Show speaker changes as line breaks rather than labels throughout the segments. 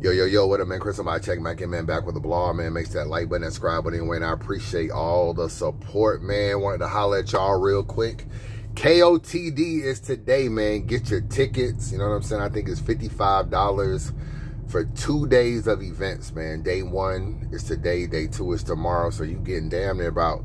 Yo, what up, man? Chris, somebody check back in, man. Back with the blog, man. Make sure that like button and subscribe button anyway. And I appreciate all the support, man. Wanted to holler at y'all real quick. KOTD is today, man. Get your tickets. You know what I'm saying? I think it's $55 for 2 days of events, man. Day 1 is today. Day 2 is tomorrow. So you getting damn near about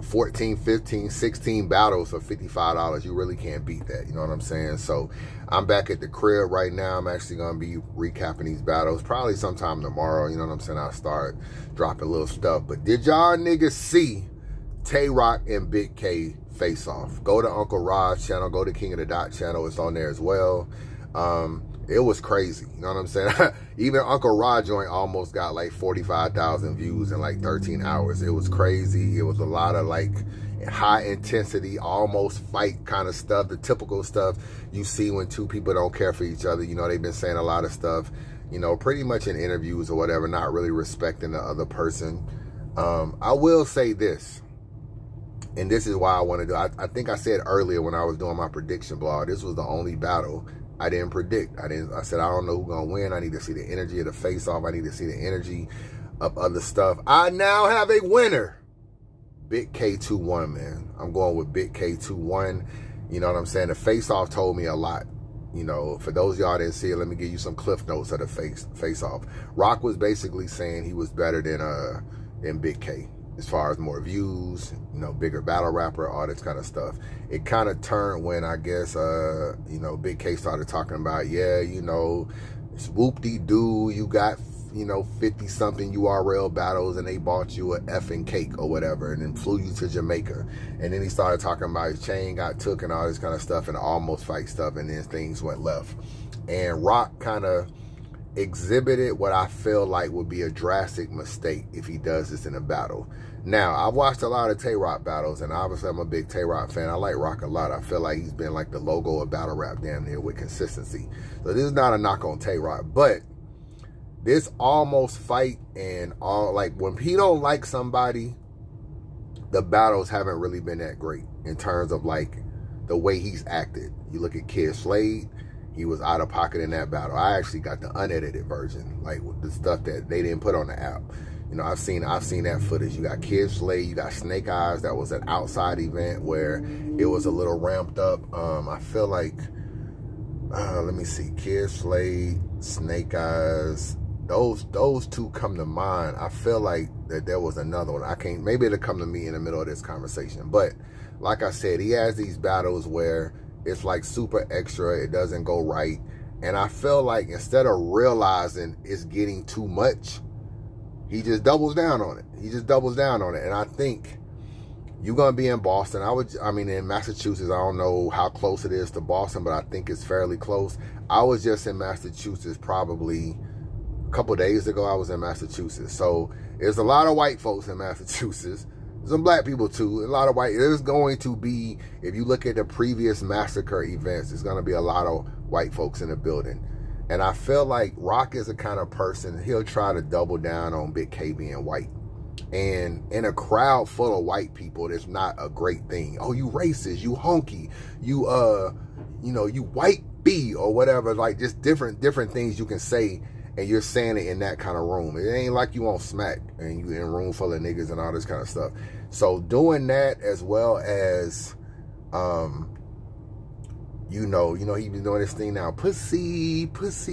14, 15, 16 battles for $55. You really can't beat that. You know what I'm saying? So I'm back at the crib right now. I'm actually going to be recapping these battles probably sometime tomorrow. You know what I'm saying? I'll start dropping little stuff. But did y'all niggas see Tay Rock and Big K face off? Go to Uncle Rod's channel. Go to King of the Dot channel. It's on there as well. It was crazy. You know what I'm saying? Even Uncle Rod joint almost got like 45,000 views in like 13 hours. It was crazy. It was a lot of like high intensity, almost fight kind of stuff. The typical stuff you see when two people don't care for each other. You know, they've been saying a lot of stuff, you know, pretty much in interviews or whatever, not really respecting the other person. I will say this, and this is why I want to do, I think I said earlier when I was doing my prediction blog, this was the only battle I didn't predict. I said, I don't know who's going to win. I need to see the energy of the face-off. I need to see the energy of other stuff. I now have a winner. Big K 2-1, man. I'm going with Big K 2-1. You know what I'm saying? The face-off told me a lot. You know, for those y'all didn't see it, let me give you some cliff notes of the face-off. Rock was basically saying he was better than Big K. As far as more views, you know, bigger battle rapper, all this kind of stuff. It kind of turned when, I guess, you know, Big K started talking about, yeah, you know, it's whoop-de-doo, you got, you know, 50-something URL battles and they bought you a effing cake or whatever and then flew you to Jamaica. And then he started talking about his chain got took and all this kind of stuff and almost fight stuff, and then things went left. And Rock kind of exhibited what I feel like would be a drastic mistake if he does this in a battle. Now, I've watched a lot of Tay Rock battles, and obviously I'm a big Tay Rock fan. I like Rock a lot. I feel like he's been like the logo of battle rap damn near with consistency. So this is not a knock on Tay Rock, but this almost fight and all, like when he don't like somebody, the battles haven't really been that great in terms of like the way he's acted. You look at Kid Slade, he was out of pocket in that battle. I actually got the unedited version, like with the stuff that they didn't put on the app. You know, I've seen that footage. You got Kid Slade, you got Snake Eyes. That was an outside event where it was a little ramped up. I feel like, let me see, Kid Slade, Snake Eyes, those two come to mind. I feel like that there was another one. I can't, maybe it'll come to me in the middle of this conversation. But like I said, he has these battles where it's like super extra, it doesn't go right. And I feel like instead of realizing it's getting too much, he just doubles down on it. He just doubles down on it. And I think you're going to be in Boston. I mean, in Massachusetts, I don't know how close it is to Boston, but I think it's fairly close. I was just in Massachusetts probably a couple days ago. I was in Massachusetts. So there's a lot of white folks in Massachusetts. Some black people too, a lot of white. There's going to be, if you look at the previous massacre events, there's going to be a lot of white folks in the building. And I feel like Rock is the kind of person, he'll try to double down on Big K being white. And in a crowd full of white people, that's not a great thing. Oh, you racist, you honky, you you know, you white B or whatever, like just different things you can say, and you're saying it in that kind of room. It ain't like you on smack and you in a room full of niggas and all this kind of stuff. So doing that, as well as you know, he been doing this thing now, pussy,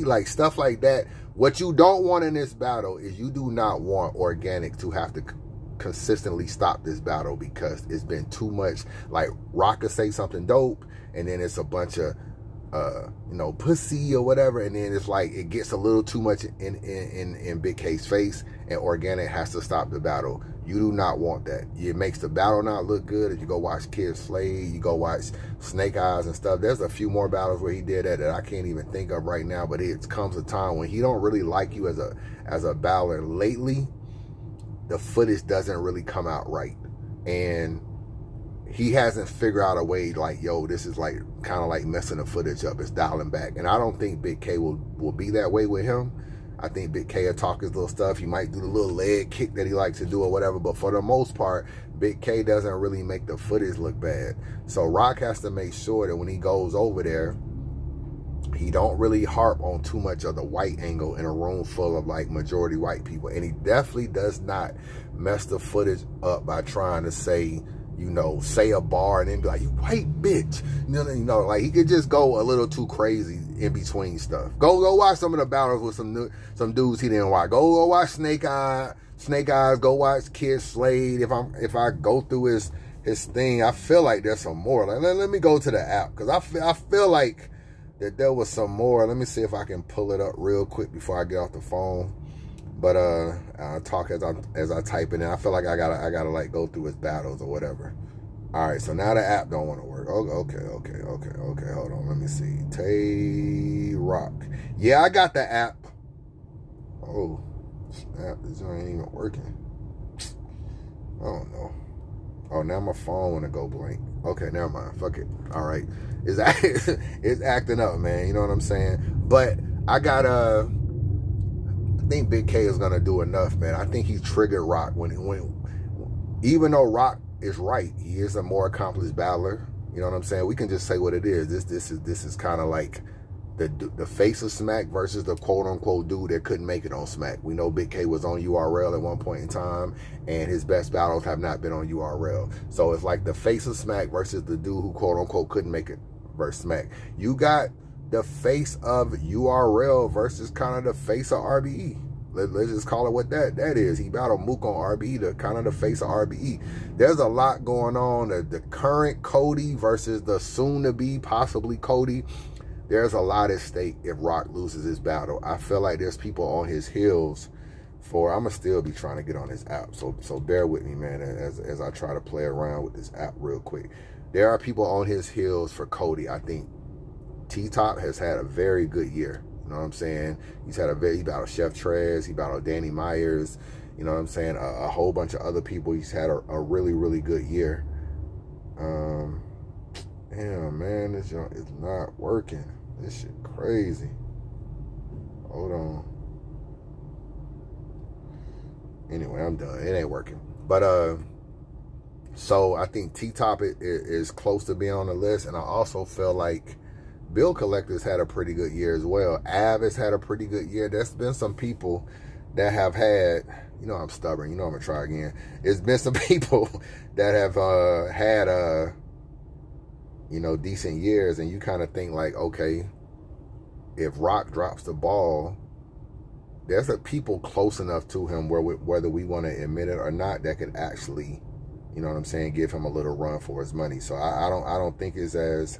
like stuff like that. What you don't want in this battle is you do not want Organic to have to consistently stop this battle because it's been too much. Like Rock could say something dope, and then it's a bunch of you know, pussy or whatever, and then it's like it gets a little too much in Big K's face, and Organic has to stop the battle. You do not want that. It makes the battle not look good. If you go watch Kid Slade, you go watch Snake Eyes and stuff, there's a few more battles where he did that I can't even think of right now, but it comes a time when he don't really like you as a battler. Lately, the footage doesn't really come out right, and he hasn't figured out a way like, yo, this is like kind of like messing the footage up. It's dialing back. And I don't think Big K will be that way with him. I think Big K will talk his little stuff. He might do the little leg kick that he likes to do or whatever. But for the most part, Big K doesn't really make the footage look bad. So Rock has to make sure that when he goes over there, He don't really harp on too much of the white angle in a room full of like majority white people. And he definitely does not mess the footage up by trying to say, you know, say a bar and then be like, you white bitch. You know, like he could just go a little too crazy in between stuff. Go watch some of the battles with some dudes he didn't watch. Go watch Snake Eyes. Go watch Kid Slade. If I go through his thing, I feel like there's some more. Like let me go to the app, because I feel like that there was some more. Let me see if I can pull it up real quick before I get off the phone. But I'll talk as I type it in. I feel like I gotta like go through his battles or whatever. All right, so now the app don't want to work. Okay. Hold on, let me see. Tay Rock. Yeah, I got the app. Oh, snap! This ain't even working. I don't know. Oh, now my phone want to go blank. Okay, never mind. Fuck it. All right, it's acting up, man. You know what I'm saying? But I got I think Big K is gonna do enough, man. I think he triggered Rock when even though Rock is right, he is a more accomplished battler. You know what I'm saying? We can just say what it is. This is kind of like the face of Smack versus the quote unquote dude that couldn't make it on Smack. We know Big K was on URL at one point in time, and his best battles have not been on URL. So it's like the face of Smack versus the dude who quote unquote couldn't make it versus Smack. You got the face of URL versus kind of the face of RBE. Let's just call it what that is. He battled Mook on RBE, the kind of the face of RBE. There's a lot going on. The current Cody versus the soon-to-be possibly Cody. There's a lot at stake if Rock loses his battle. I feel like there's people on his heels for, I'm going to still be trying to get on this app. So bear with me, man, as I try to play around with this app real quick. There are people on his heels for Cody. I think T-Top has had a very good year. You know what I'm saying? He battled Chef Trez, he battled Danny Myers, you know what I'm saying? A whole bunch of other people. He's had a really, really good year. Damn, man, this junk is not working. This shit crazy. Hold on. Anyway, I'm done. It ain't working. But, so I think T-Top is close to being on the list. And I also feel like Bill Collector's had a pretty good year as well. Av has had a pretty good year. There's been some people that have had, you know, I'm stubborn. You know, I'm going to try again. There's been some people that have had, you know, decent years. And you kind of think like, okay, if Rock drops the ball, there's people close enough to him whether we want to admit it or not that could actually, you know what I'm saying, give him a little run for his money. So I don't think it's as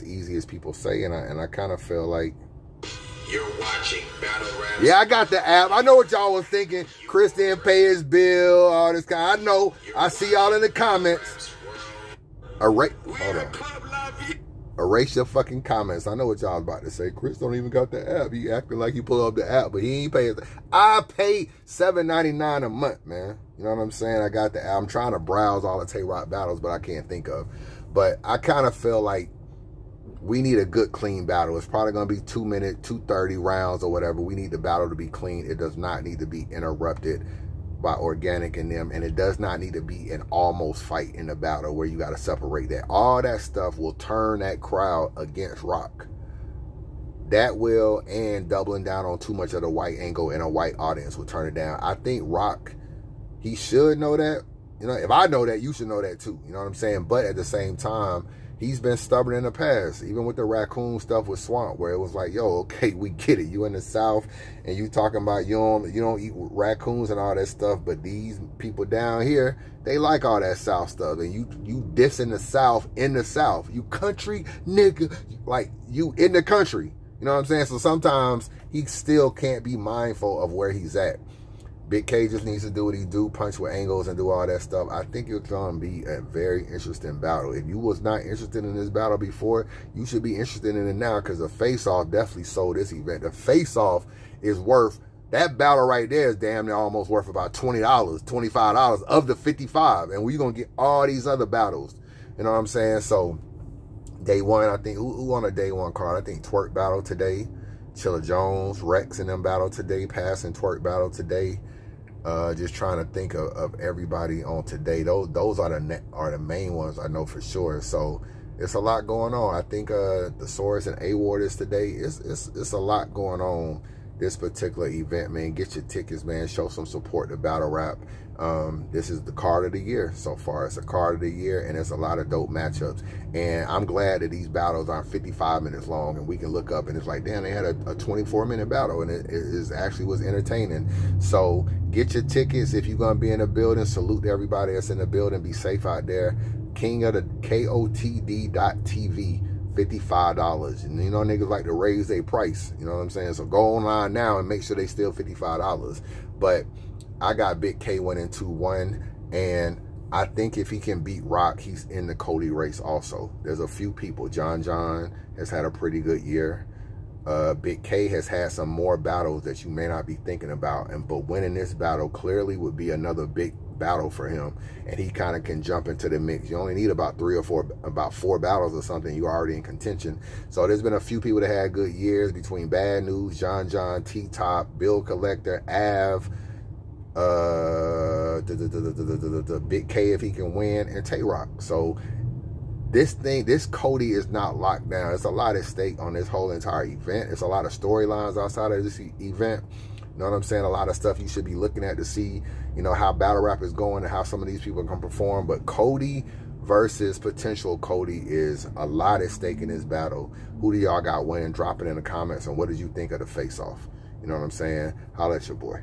easy as people say, and I kind of feel like
you're watching Battle Rap.
Yeah, I got the app. I know what y'all was thinking. Chris didn't pay his bill, all this kind. I know. I see y'all in the comments. Hold on. Erase your fucking comments. I know what y'all about to say. Chris don't even got the app. He acting like he pulled up the app, but he ain't paying. I pay $7.99 a month, man. You know what I'm saying? I got the app. I'm trying to browse all the Tay-Rock battles, but I can't think of. But I kind of feel like we need a good, clean battle. It's probably going to be 2 minute, 2:30 rounds or whatever. We need the battle to be clean. It does not need to be interrupted by Organic and them. And it does not need to be an almost fight in the battle where you got to separate that. All that stuff will turn that crowd against Rock. That will, and doubling down on too much of the white angle and a white audience will turn it down. I think Rock, he should know that. You know, if I know that, you should know that too. You know what I'm saying? But at the same time, he's been stubborn in the past, even with the raccoon stuff with Swamp, where it was like, yo, okay, we get it. You in the South, and you talking about you don't eat raccoons and all that stuff, but these people down here, they like all that South stuff, and you dissing the South in the South. You country nigga, like you in the country. You know what I'm saying? So sometimes he still can't be mindful of where he's at. Big K just needs to do what he do, punch with angles and do all that stuff. I think it's going to be a very interesting battle. If you was not interested in this battle before, you should be interested in it now, because the Faceoff definitely sold this event. The Faceoff is worth, that battle right there is damn near almost worth about $20, $25 of the 55. And we're going to get all these other battles. You know what I'm saying? So day one, I think, who on a day one card? I think Twerk battle today. Chilla Jones, Rex and them battle today. Pass and Twerk battle today. Just trying to think of everybody on today. Those are the main ones I know for sure. So it's a lot going on. I think the Source and A-Ward is today. It's a lot going on this particular event, man. Get your tickets, man. Show some support to Battle Rap. This is the card of the year so far. It's a card of the year, and it's a lot of dope matchups. And I'm glad that these battles aren't 55 minutes long, and we can look up and it's like, damn, they had a 24-minute battle, and it actually was entertaining. So get your tickets if you're going to be in the building. Salute to everybody that's in the building. Be safe out there. King of the KOTD.TV, $55. And you know, niggas like to raise their price. You know what I'm saying? So go online now and make sure they still $55. But I got Big K winning 2-1, and I think if he can beat Rock, he's in the Cody race also. There's a few people. John has had a pretty good year. Big K has had some more battles that you may not be thinking about, but winning this battle clearly would be another big battle for him, and he kind of can jump into the mix. You only need about four battles or something. You're already in contention. So there's been a few people that had good years between Bad News, John, T-Top, Bill Collector, Av, the Big K if he can win, and Tay-Rock. So this Cody is not locked down. It's a lot at stake on this whole entire event. It's a lot of storylines outside of this event. You know what I'm saying? A lot of stuff you should be looking at to see, you know, how battle rap is going and how some of these people can perform. But Cody versus potential Cody is a lot at stake in this battle. Who do y'all got winning? Drop it in the comments. And what did you think of the face-off? You know what I'm saying? Holla at your boy.